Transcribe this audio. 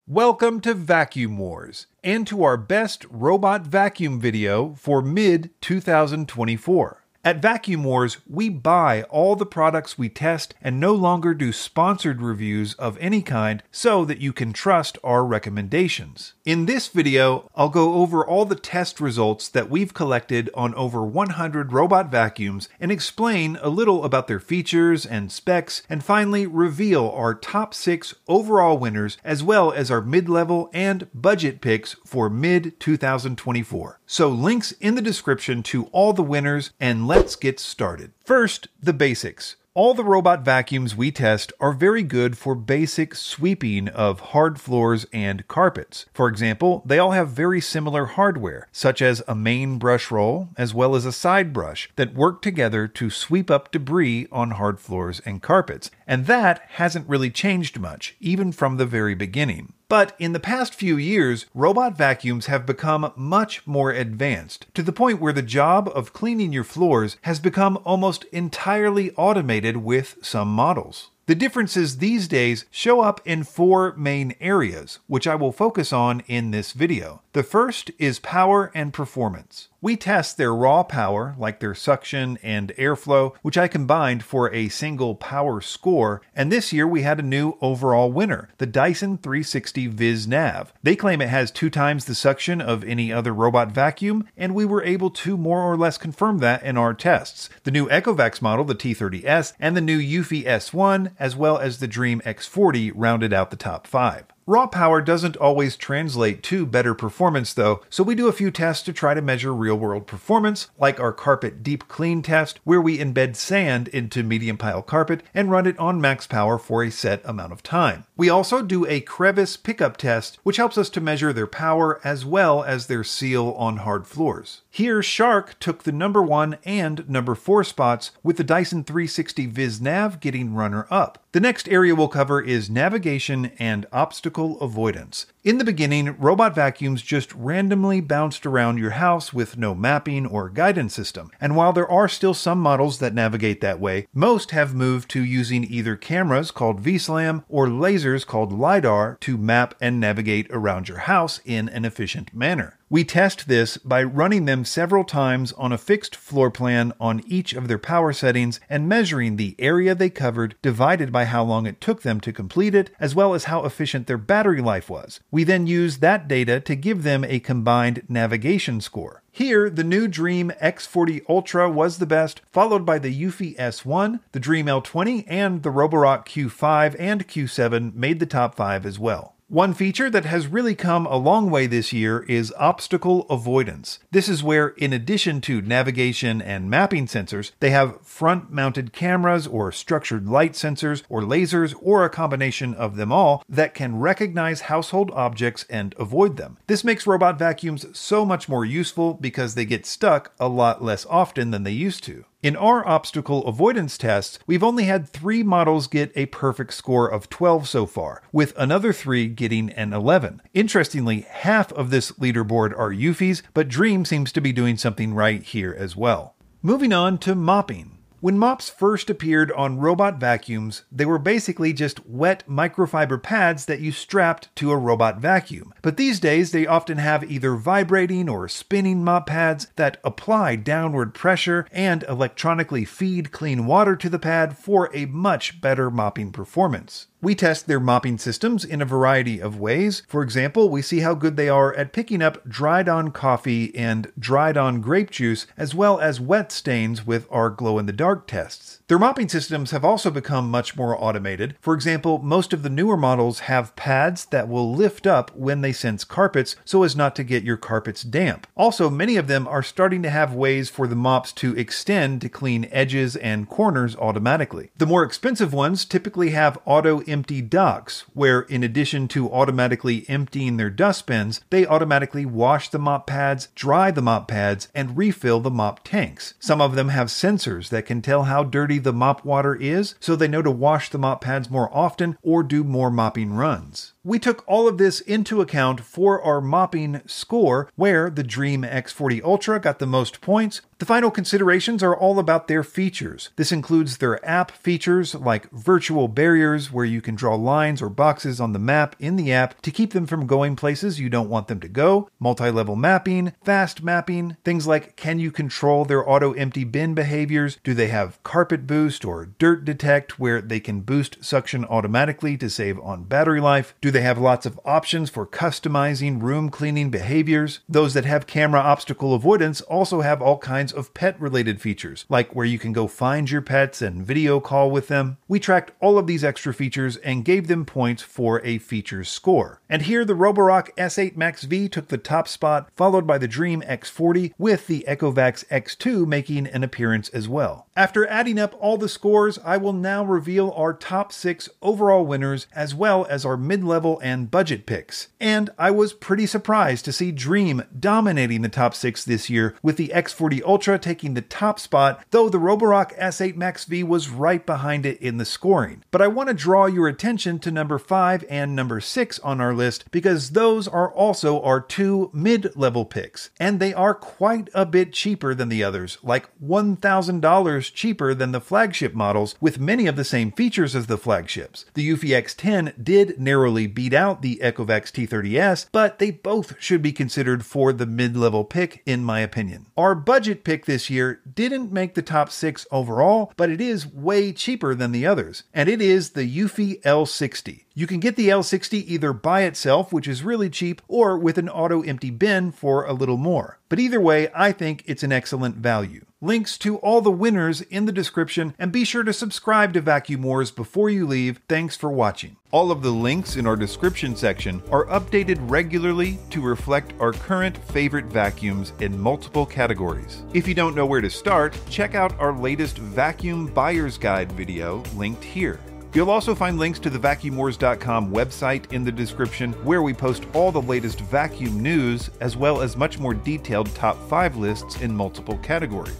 Welcome to Vacuum Wars, and to our best robot vacuum video for mid-2024. At Vacuum Wars, we buy all the products we test and no longer do sponsored reviews of any kind so that you can trust our recommendations. In this video, I'll go over all the test results that we've collected on over 100 robot vacuums and explain a little about their features and specs, and finally reveal our top 6 overall winners as well as our mid-level and budget picks for mid-2024. So links in the description to all the winners, and let's get started. First, the basics. All the robot vacuums we test are very good for basic sweeping of hard floors and carpets. For example, they all have very similar hardware, such as a main brush roll as well as a side brush that work together to sweep up debris on hard floors and carpets. And that hasn't really changed much, even from the very beginning. But in the past few years, robot vacuums have become much more advanced, to the point where the job of cleaning your floors has become almost entirely automated with some models. The differences these days show up in 4 main areas, which I will focus on in this video. The first is power and performance. We test their raw power, like their suction and airflow, which I combined for a single power score, and this year we had a new overall winner, the Dyson 360 Viz Nav. They claim it has 2 times the suction of any other robot vacuum, and we were able to more or less confirm that in our tests. The new Ecovacs model, the T30S, and the new Eufy S1, as well as the Dreame X40 rounded out the top 5. Raw power doesn't always translate to better performance though, so we do a few tests to try to measure real-world performance, like our carpet deep clean test, where we embed sand into medium pile carpet and run it on max power for a set amount of time. We also do a crevice pickup test, which helps us to measure their power as well as their seal on hard floors. Here, Shark took the number 1 and number 4 spots, with the Dyson 360 Viz Nav getting runner-up. The next area we'll cover is navigation and obstacle avoidance. In the beginning, robot vacuums just randomly bounced around your house with no mapping or guidance system, and while there are still some models that navigate that way, most have moved to using either cameras called VSLAM or lasers called LiDAR to map and navigate around your house in an efficient manner. We test this by running them several times on a fixed floor plan on each of their power settings and measuring the area they covered divided by how long it took them to complete it, as well as how efficient their battery life was. We then use that data to give them a combined navigation score. Here, the new Dreame X40 Ultra was the best, followed by the Eufy S1, the Dreame L20, and the Roborock Q5 and Q7 made the top 5 as well. One feature that has really come a long way this year is obstacle avoidance. This is where, in addition to navigation and mapping sensors, they have front-mounted cameras or structured light sensors or lasers or a combination of them all that can recognize household objects and avoid them. This makes robot vacuums so much more useful because they get stuck a lot less often than they used to. In our obstacle avoidance tests, we've only had 3 models get a perfect score of 12 so far, with another 3 getting an 11. Interestingly, half of this leaderboard are Eufys, but Dreame seems to be doing something right here as well. Moving on to mopping. When mops first appeared on robot vacuums, they were basically just wet microfiber pads that you strapped to a robot vacuum. But these days, they often have either vibrating or spinning mop pads that apply downward pressure and electronically feed clean water to the pad for a much better mopping performance. We test their mopping systems in a variety of ways. For example, we see how good they are at picking up dried-on coffee and dried-on grape juice, as well as wet stains with our glow-in-the-dark tests. Their mopping systems have also become much more automated. For example, most of the newer models have pads that will lift up when they sense carpets so as not to get your carpets damp. Also, many of them are starting to have ways for the mops to extend to clean edges and corners automatically. The more expensive ones typically have auto-empty docks, where in addition to automatically emptying their dustbins, they automatically wash the mop pads, dry the mop pads, and refill the mop tanks. Some of them have sensors that can tell how dirty the mop water is, so they know to wash the mop pads more often or do more mopping runs. We took all of this into account for our mopping score, where the Dreame X40 Ultra got the most points. The final considerations are all about their features. This includes their app features like virtual barriers where you can draw lines or boxes on the map in the app to keep them from going places you don't want them to go, multi-level mapping, fast mapping, things like can you control their auto empty bin behaviors, do they have carpet boost or dirt detect where they can boost suction automatically to save on battery life, do they have lots of options for customizing room cleaning behaviors. Those that have camera obstacle avoidance also have all kinds of pet-related features, like where you can go find your pets and video call with them. We tracked all of these extra features and gave them points for a features score. And here the Roborock S8 Max V took the top spot, followed by the Dreame X40, with the Ecovacs X2 making an appearance as well. After adding up all the scores, I will now reveal our top 6 overall winners as well as our mid-level and budget picks. And I was pretty surprised to see Dreame dominating the top 6 this year, with the X40 Ultra taking the top spot, though the Roborock S8 Max V was right behind it in the scoring. But I want to draw your attention to number 5 and number 6 on our list, because those are also our 2 mid-level picks, and they are quite a bit cheaper than the others, like $1,000 cheaper than the flagship models, with many of the same features as the flagships. The Eufy X10 did narrowly beat out the Ecovacs T30S, but they both should be considered for the mid-level pick in my opinion. Our budget pick this year didn't make the top 6 overall, but it is way cheaper than the others, and it is the Eufy L60. You can get the L60 either by itself, which is really cheap, or with an auto empty bin for a little more. But either way, I think it's an excellent value. Links to all the winners in the description, and be sure to subscribe to Vacuum Wars before you leave. Thanks for watching. All of the links in our description section are updated regularly to reflect our current favorite vacuums in multiple categories. If you don't know where to start, check out our latest Vacuum Buyer's Guide video linked here. You'll also find links to the vacuumwars.com website in the description, where we post all the latest vacuum news, as well as much more detailed top 5 lists in multiple categories.